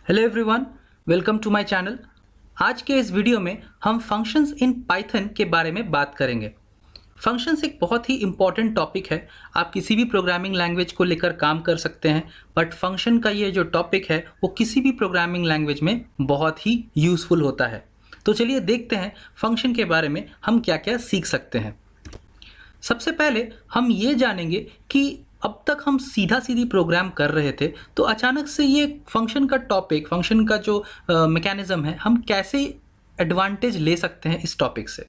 Hello everyone, welcome to my channel. आज के इस वीडियो में हम फंक्शंस इन पाइथन के बारे में बात करेंगे। फंक्शंस एक बहुत ही इम्पॉर्टेंट टॉपिक है। आप किसी भी प्रोग्रामिंग लैंग्वेज को लेकर काम कर सकते हैं, बट फंक्शन का ये जो टॉपिक है वो किसी भी प्रोग्रामिंग लैंग्वेज में बहुत ही यूज़फुल होता है। तो चलिए देखते हैं फंक्शन के बारे में हम क्या क्या सीख सकते हैं। सबसे पहले हम ये जानेंगे कि अब तक हम सीधा सीधी प्रोग्राम कर रहे थे, तो अचानक से ये फंक्शन का टॉपिक, फंक्शन का जो मैकेनिज्म है, हम कैसे एडवांटेज ले सकते हैं इस टॉपिक से।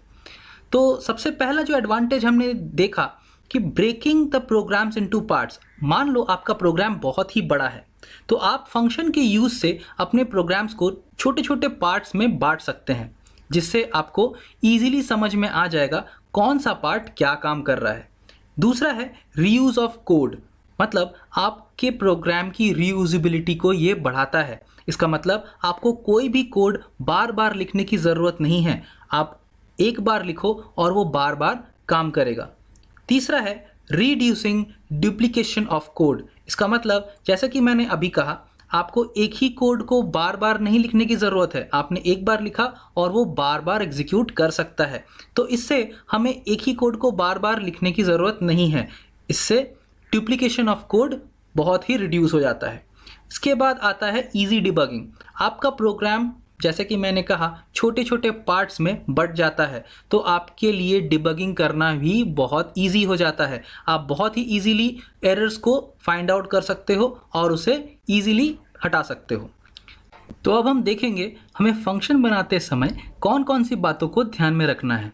तो सबसे पहला जो एडवांटेज हमने देखा कि breaking the programs into parts. मान लो आपका प्रोग्राम बहुत ही बड़ा है, तो आप फंक्शन के यूज़ से अपने प्रोग्राम्स को छोटे छोटे पार्ट्स में बांट सकते हैं, जिससे आपको ईजिली समझ में आ जाएगा कौन सा पार्ट क्या काम कर रहा है। दूसरा है रीयूज ऑफ कोड, मतलब आपके प्रोग्राम की रीयूजिबिलिटी को ये बढ़ाता है। इसका मतलब आपको कोई भी कोड बार बार लिखने की ज़रूरत नहीं है, आप एक बार लिखो और वो बार बार काम करेगा। तीसरा है रिड्यूसिंग डुप्लीकेशन ऑफ कोड। इसका मतलब जैसा कि मैंने अभी कहा, आपको एक ही कोड को बार बार नहीं लिखने की ज़रूरत है। आपने एक बार लिखा और वो बार बार एग्जीक्यूट कर सकता है, तो इससे हमें एक ही कोड को बार बार लिखने की ज़रूरत नहीं है। इससे डुप्लीकेशन ऑफ कोड बहुत ही रिड्यूस हो जाता है। इसके बाद आता है इजी डिबगिंग। आपका प्रोग्राम, जैसे कि मैंने कहा, छोटे छोटे पार्ट्स में बट जाता है, तो आपके लिए डिबगिंग करना भी बहुत इजी हो जाता है। आप बहुत ही इजीली एरर्स को फाइंड आउट कर सकते हो और उसे इजीली हटा सकते हो। तो अब हम देखेंगे हमें फंक्शन बनाते समय कौन कौन सी बातों को ध्यान में रखना है।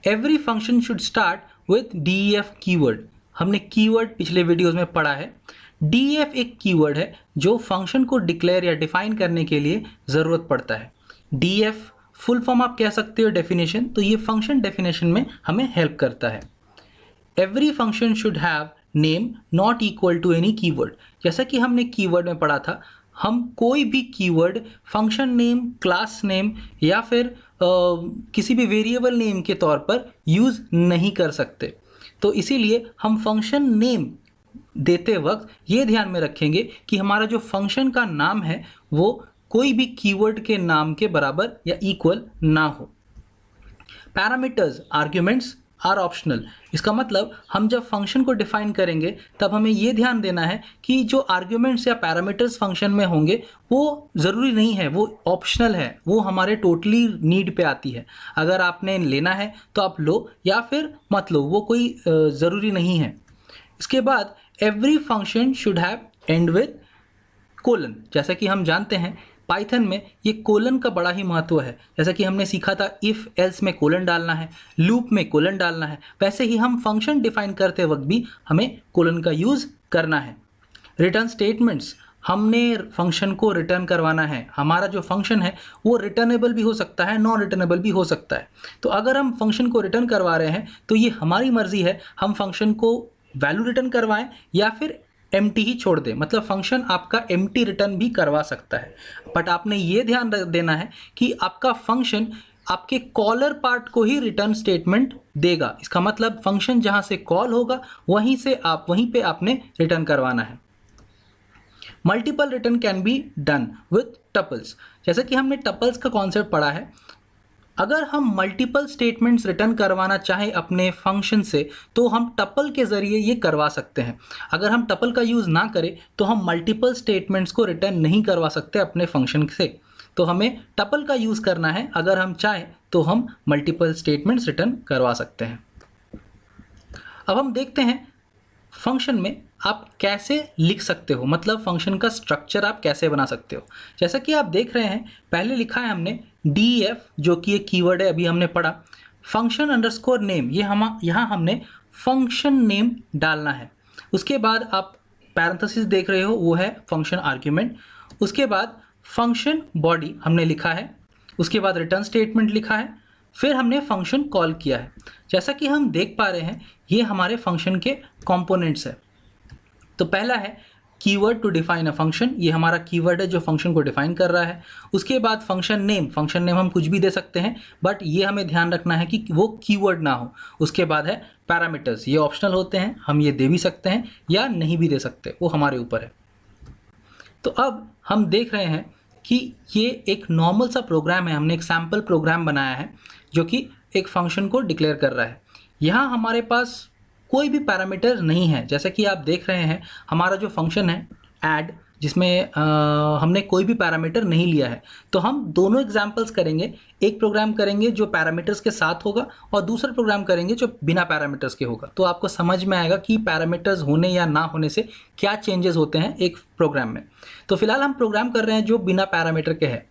Every function should start with DEF keyword. हमने कीवर्ड पिछले वीडियोज़ में पढ़ा है। DEF एक कीवर्ड है जो फंक्शन को डिक्लेयर या डिफाइन करने के लिए ज़रूरत पड़ता है। DEF फुल फॉर्म आप कह सकते हो डेफिनेशन, तो ये फंक्शन डेफिनेशन में हमें हेल्प करता है। Every function should have name not equal to any keyword. जैसा कि हमने कीवर्ड में पढ़ा था, हम कोई भी keyword function name, class name या फिर किसी भी वेरिएबल नेम के तौर पर यूज़ नहीं कर सकते। तो इसीलिए हम फंक्शन नेम देते वक्त ये ध्यान में रखेंगे कि हमारा जो फंक्शन का नाम है वो कोई भी कीवर्ड के नाम के बराबर या इक्वल ना हो। Parameters, arguments are optional. इसका मतलब हम जब फंक्शन को डिफाइन करेंगे तब हमें ये ध्यान देना है कि जो आर्ग्यूमेंट्स या पैरामीटर्स फंक्शन में होंगे वो ज़रूरी नहीं है, वो ऑप्शनल है, वो हमारे टोटली नीड पे आती है। अगर आपने लेना है तो आप लो या फिर मत लो, वो कोई ज़रूरी नहीं है। इसके बाद every function should have and with colon. जैसा कि हम जानते हैं पाइथन में ये कोलन का बड़ा ही महत्व है। जैसा कि हमने सीखा था इफ़ एल्स में कोलन डालना है, लूप में कोलन डालना है, वैसे ही हम फंक्शन डिफाइन करते वक्त भी हमें कोलन का यूज़ करना है। रिटर्न स्टेटमेंट्स, हमने फंक्शन को रिटर्न करवाना है। हमारा जो फंक्शन है वो रिटर्नेबल भी हो सकता है, नॉन रिटर्नेबल भी हो सकता है। तो अगर हम फंक्शन को रिटर्न करवा रहे हैं तो ये हमारी मर्जी है, हम फंक्शन को वैल्यू रिटर्न करवाएं या फिर एम्प्टी ही छोड़ दें। मतलब फंक्शन आपका एम्प्टी रिटर्न भी करवा सकता है, बट आपने ये ध्यान देना है कि आपका फंक्शन आपके कॉलर पार्ट को ही रिटर्न स्टेटमेंट देगा। इसका मतलब फंक्शन जहां से कॉल होगा वहीं पे आपने रिटर्न करवाना है। Multiple return can be done with tuples. जैसे कि हमने टपल्स का कॉन्सेप्ट पढ़ा है, अगर हम मल्टीपल स्टेटमेंट्स रिटर्न करवाना चाहें अपने फंक्शन से तो हम टपल के ज़रिए ये करवा सकते हैं। अगर हम टपल का यूज़ ना करें तो हम मल्टीपल स्टेटमेंट्स को रिटर्न नहीं करवा सकते अपने फंक्शन से। तो हमें टपल का यूज़ करना है। अगर हम चाहें तो हम मल्टीपल स्टेटमेंट्स रिटर्न करवा सकते हैं। अब हम देखते हैं फंक्शन में आप कैसे लिख सकते हो, मतलब फंक्शन का स्ट्रक्चर आप कैसे बना सकते हो। जैसा कि आप देख रहे हैं, पहले लिखा है हमने DEF, जो कि एक कीवर्ड है, अभी हमने पढ़ा। फंक्शन अंडरस्कोर नेम, यहाँ हमने फंक्शन नेम डालना है। उसके बाद आप पैरेंथेसिस देख रहे हो, वो है फंक्शन आर्ग्यूमेंट। उसके बाद फंक्शन बॉडी हमने लिखा है। उसके बाद रिटर्न स्टेटमेंट लिखा है। फिर हमने फंक्शन कॉल किया है। जैसा कि हम देख पा रहे हैं, ये हमारे फंक्शन के कंपोनेंट्स है। तो पहला है keyword to define a function, ये हमारा कीवर्ड है जो फंक्शन को डिफाइन कर रहा है। उसके बाद फंक्शन नेम, फंक्शन नेम हम कुछ भी दे सकते हैं, बट ये हमें ध्यान रखना है कि वो कीवर्ड ना हो। उसके बाद है पैरामीटर्स, ये ऑप्शनल होते हैं, हम ये दे भी सकते हैं या नहीं भी दे सकते, वो हमारे ऊपर है। तो अब हम देख रहे हैं कि ये एक नॉर्मल सा प्रोग्राम है, हमने एक सैम्पल प्रोग्राम बनाया है जो कि एक फंक्शन को डिक्लेयर कर रहा है। यहाँ हमारे पास कोई भी पैरामीटर नहीं है। जैसे कि आप देख रहे हैं हमारा जो फंक्शन है ऐड, जिसमें हमने कोई भी पैरामीटर नहीं लिया है। तो हम दोनों एग्जांपल्स करेंगे, एक प्रोग्राम करेंगे जो पैरामीटर्स के साथ होगा और दूसरा प्रोग्राम करेंगे जो बिना पैरामीटर्स के होगा। तो आपको समझ में आएगा कि पैरामीटर्स होने या ना होने से क्या चेंजेस होते हैं एक प्रोग्राम में। तो फिलहाल हम प्रोग्राम कर रहे हैं जो बिना पैरामीटर के है।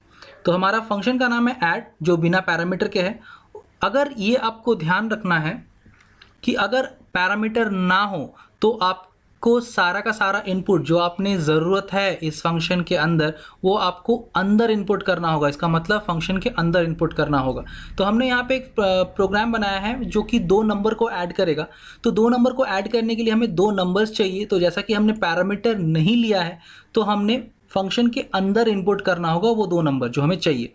तो हमारा फंक्शन का नाम है ऐड, जो बिना पैरामीटर के है। अगर ये आपको ध्यान रखना है कि अगर पैरामीटर ना हो तो आपको सारा का सारा इनपुट जो आपने ज़रूरत है इस फंक्शन के अंदर, वो आपको अंदर इनपुट करना होगा। इसका मतलब फंक्शन के अंदर इनपुट करना होगा। तो हमने यहाँ पे एक प्रोग्राम बनाया है जो कि 2 नंबर को ऐड करेगा। तो 2 नंबर को ऐड करने के लिए हमें 2 नंबर्स चाहिए। तो जैसा कि हमने पैरामीटर नहीं लिया है तो हमने फंक्शन के अंदर इनपुट करना होगा वो 2 नंबर जो हमें चाहिए।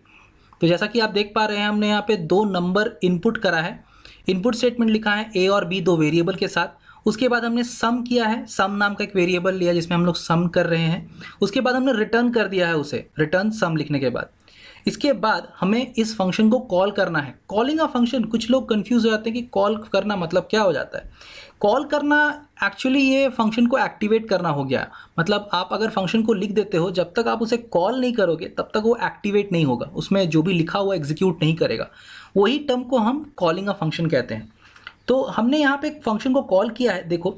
तो जैसा कि आप देख पा रहे हैं हमने यहाँ पे 2 नंबर इनपुट करा है। इनपुट स्टेटमेंट लिखा है ए और बी, 2 वेरिएबल के साथ। उसके बाद हमने सम किया है, सम नाम का एक वेरिएबल लिया जिसमें हम लोग सम कर रहे हैं। उसके बाद हमने रिटर्न कर दिया है उसे, रिटर्न सम लिखने के बाद। इसके बाद हमें इस फंक्शन को कॉल करना है। कॉलिंग अ फंक्शन, कुछ लोग कंफ्यूज हो जाते हैं कि कॉल करना मतलब क्या हो जाता है। कॉल करना एक्चुअली ये फंक्शन को एक्टिवेट करना हो गया। मतलब आप अगर फंक्शन को लिख देते हो, जब तक आप उसे कॉल नहीं करोगे तब तक वो एक्टिवेट नहीं होगा, उसमें जो भी लिखा हुआ एग्जीक्यूट नहीं करेगा। वही टर्म को हम कॉलिंग अ फंक्शन कहते हैं। तो हमने यहाँ पे एक फंक्शन को कॉल किया है। देखो,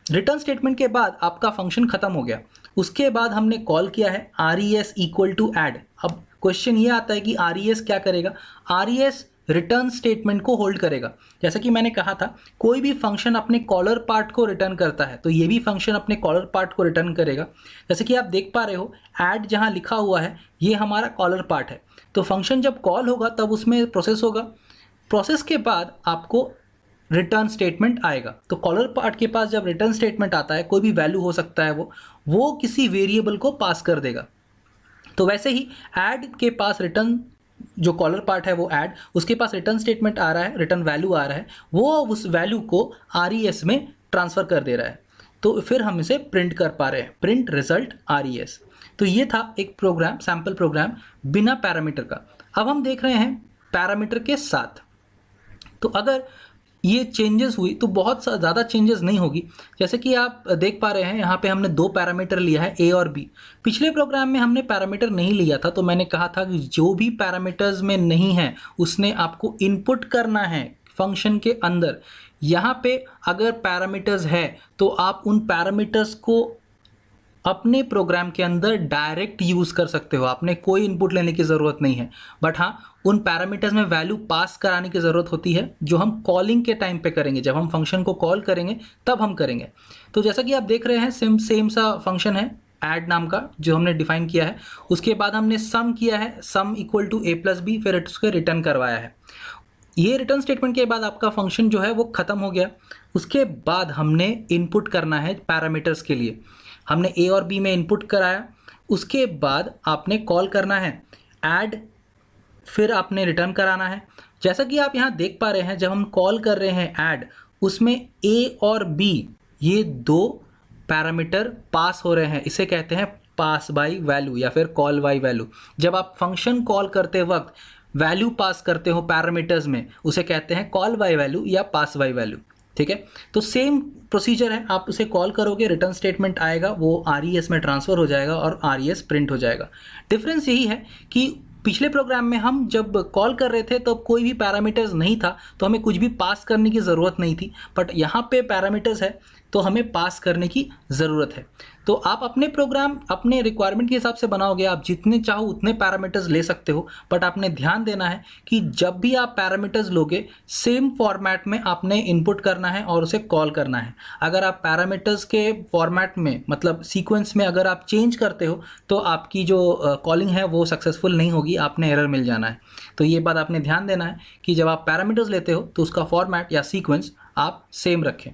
रिटर्न स्टेटमेंट के बाद आपका फंक्शन खत्म हो गया। उसके बाद हमने कॉल किया है res इक्वल टू ऐड। अब क्वेश्चन ये आता है कि res क्या करेगा। res रिटर्न स्टेटमेंट को होल्ड करेगा। जैसा कि मैंने कहा था, कोई भी फंक्शन अपने कॉलर पार्ट को रिटर्न करता है, तो ये भी फंक्शन अपने कॉलर पार्ट को रिटर्न करेगा। जैसे कि आप देख पा रहे हो, ऐड जहाँ लिखा हुआ है ये हमारा कॉलर पार्ट है। तो फंक्शन जब कॉल होगा तब उसमें प्रोसेस होगा। प्रोसेस के बाद आपको रिटर्न स्टेटमेंट आएगा। तो कॉलर पार्ट के पास जब रिटर्न स्टेटमेंट आता है, कोई भी वैल्यू हो सकता है, वो किसी वेरिएबल को पास कर देगा। तो वैसे ही ऐड के पास रिटर्न, जो कॉलर पार्ट है वो ऐड, उसके पास रिटर्न स्टेटमेंट आ रहा है, रिटर्न वैल्यू आ रहा है, वो उस वैल्यू को res में ट्रांसफ़र कर दे रहा है। तो फिर हम इसे प्रिंट कर पा रहे हैं, प्रिंट रिजल्ट res। तो ये था एक प्रोग्राम, सैम्पल प्रोग्राम बिना पैरामीटर का। अब हम देख रहे हैं पैरामीटर के साथ। तो अगर ये चेंजेस हुई तो बहुत ज़्यादा चेंजेस नहीं होगी। जैसे कि आप देख पा रहे हैं यहाँ पे हमने 2 पैरामीटर लिया है, ए और बी। पिछले प्रोग्राम में हमने पैरामीटर नहीं लिया था, तो मैंने कहा था कि जो भी पैरामीटर्स में नहीं है उसने आपको इनपुट करना है फंक्शन के अंदर। यहाँ पे अगर पैरामीटर्स है तो आप उन पैरामीटर्स को अपने प्रोग्राम के अंदर डायरेक्ट यूज़ कर सकते हो, आपने कोई इनपुट लेने की ज़रूरत नहीं है। बट हाँ, उन पैरामीटर्स में वैल्यू पास कराने की ज़रूरत होती है, जो हम कॉलिंग के टाइम पे करेंगे। जब हम फंक्शन को कॉल करेंगे तब हम करेंगे। तो जैसा कि आप देख रहे हैं, सेम सा फंक्शन है ऐड नाम का जो हमने डिफाइन किया है। उसके बाद हमने सम किया है, sum equal to a + b, फिर उसको रिटर्न करवाया है। ये रिटर्न स्टेटमेंट के बाद आपका फंक्शन जो है वो ख़त्म हो गया। उसके बाद हमने इनपुट करना है पैरामीटर्स के लिए। हमने ए और बी में इनपुट कराया, उसके बाद आपने कॉल करना है ऐड, फिर आपने रिटर्न कराना है। जैसा कि आप यहाँ देख पा रहे हैं, जब हम कॉल कर रहे हैं ऐड, उसमें ए और बी ये 2 पैरामीटर पास हो रहे हैं। इसे कहते हैं पास बाय वैल्यू या फिर कॉल बाय वैल्यू। जब आप फंक्शन कॉल करते वक्त वैल्यू पास करते हो पैरामीटर्स में, उसे कहते हैं कॉल बाय वैल्यू या पास बाय वैल्यू। ठीक है, तो सेम प्रोसीजर है। आप उसे कॉल करोगे, रिटर्न स्टेटमेंट आएगा, वो res में ट्रांसफ़र हो जाएगा और res प्रिंट हो जाएगा। डिफरेंस यही है कि पिछले प्रोग्राम में हम जब कॉल कर रहे थे तो कोई भी पैरामीटर्स नहीं था, तो हमें कुछ भी पास करने की ज़रूरत नहीं थी। बट यहाँ पे पैरामीटर्स है तो हमें पास करने की ज़रूरत है। तो आप अपने प्रोग्राम अपने रिक्वायरमेंट के हिसाब से बनाओगे, आप जितने चाहो उतने पैरामीटर्स ले सकते हो। बट आपने ध्यान देना है कि जब भी आप पैरामीटर्स लोगे, सेम फॉर्मेट में आपने इनपुट करना है और उसे कॉल करना है। अगर आप पैरामीटर्स के फॉर्मेट में, मतलब सीक्वेंस में अगर आप चेंज करते हो तो आपकी जो कॉलिंग है वो सक्सेसफुल नहीं होगी, आपने एरर मिल जाना है। तो ये बात आपने ध्यान देना है कि जब आप पैरामीटर्स लेते हो तो उसका फॉर्मेट या सीक्वेंस आप सेम रखें।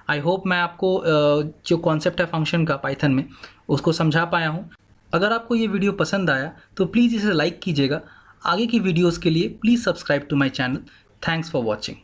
आई होप मैं आपको जो कॉन्सेप्ट है फंक्शन का पाइथन में उसको समझा पाया हूँ। अगर आपको ये वीडियो पसंद आया तो प्लीज़ इसे लाइक कीजिएगा। आगे की वीडियोस के लिए please subscribe to my channel. Thanks for watching.